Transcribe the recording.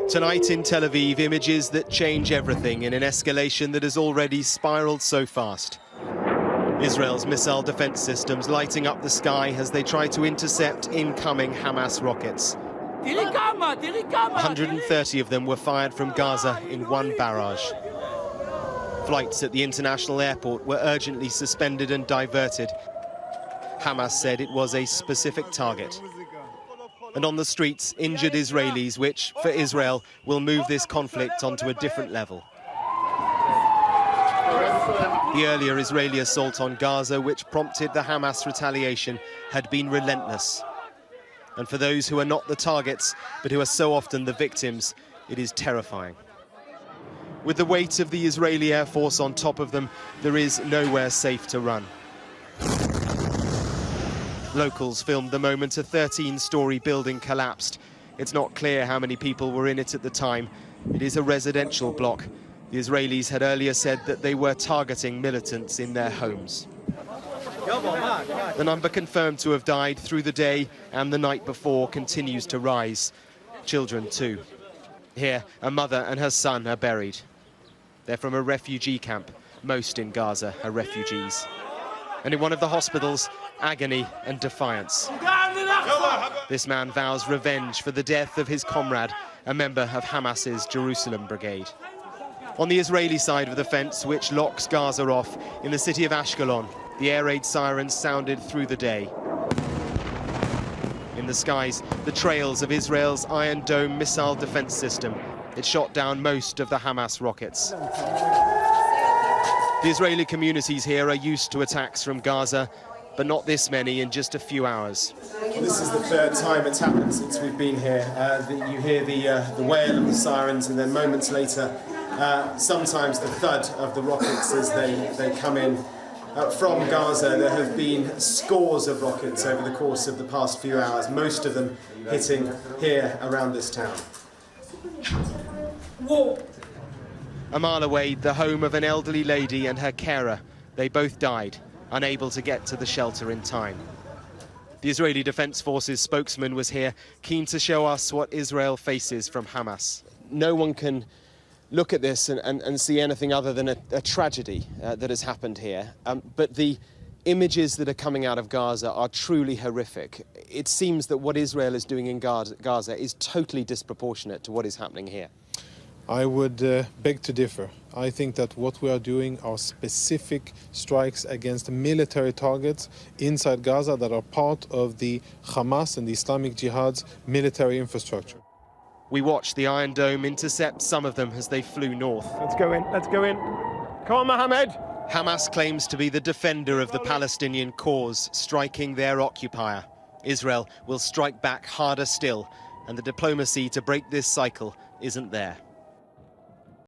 Tonight in Tel Aviv, images that change everything in an escalation that has already spiraled so fast. Israel's missile defense systems lighting up the sky as they try to intercept incoming Hamas rockets. 130 of them were fired from Gaza in one barrage. Flights at the international airport were urgently suspended and diverted. Hamas said it was a specific target. And on the streets, injured Israelis, which, for Israel, will move this conflict onto a different level. The earlier Israeli assault on Gaza, which prompted the Hamas retaliation, had been relentless. And for those who are not the targets, but who are so often the victims, it is terrifying. With the weight of the Israeli Air Force on top of them, there is nowhere safe to run. Locals filmed the moment a 13-story building collapsed. It's not clear how many people were in it at the time. It is a residential block. The Israelis had earlier said that they were targeting militants in their homes. The number confirmed to have died through the day and the night before continues to rise. Children too. Here, a mother and her son are buried. They're from a refugee camp. Most in Gaza are refugees. And in one of the hospitals, agony and defiance. This man vows revenge for the death of his comrade, a member of Hamas's Jerusalem brigade. On the Israeli side of the fence, which locks Gaza off, in the city of Ashkelon, the air raid sirens sounded through the day. In the skies, the trails of Israel's Iron Dome missile defense system. It shot down most of the Hamas rockets. The Israeli communities here are used to attacks from Gaza, but not this many in just a few hours. This is the third time it's happened since we've been here. You hear the wail of the sirens, and then moments later, sometimes the thud of the rockets as they come in. From Gaza, there have been scores of rockets over the course of the past few hours, most of them hitting here around this town. Whoa. A mile away, the home of an elderly lady and her carer. They both died, unable to get to the shelter in time. The Israeli Defense Forces spokesman was here, keen to show us what Israel faces from Hamas. No one can look at this and see anything other than a tragedy that has happened here. But the images that are coming out of Gaza are truly horrific. It seems that what Israel is doing in Gaza is totally disproportionate to what is happening here. I would beg to differ. I think that what we are doing are specific strikes against military targets inside Gaza that are part of the Hamas and the Islamic Jihad's military infrastructure. We watched the Iron Dome intercept some of them as they flew north. Let's go in, let's go in. Come on, Mohammed. Hamas claims to be the defender of the Palestinian cause, striking their occupier. Israel will strike back harder still, and the diplomacy to break this cycle isn't there.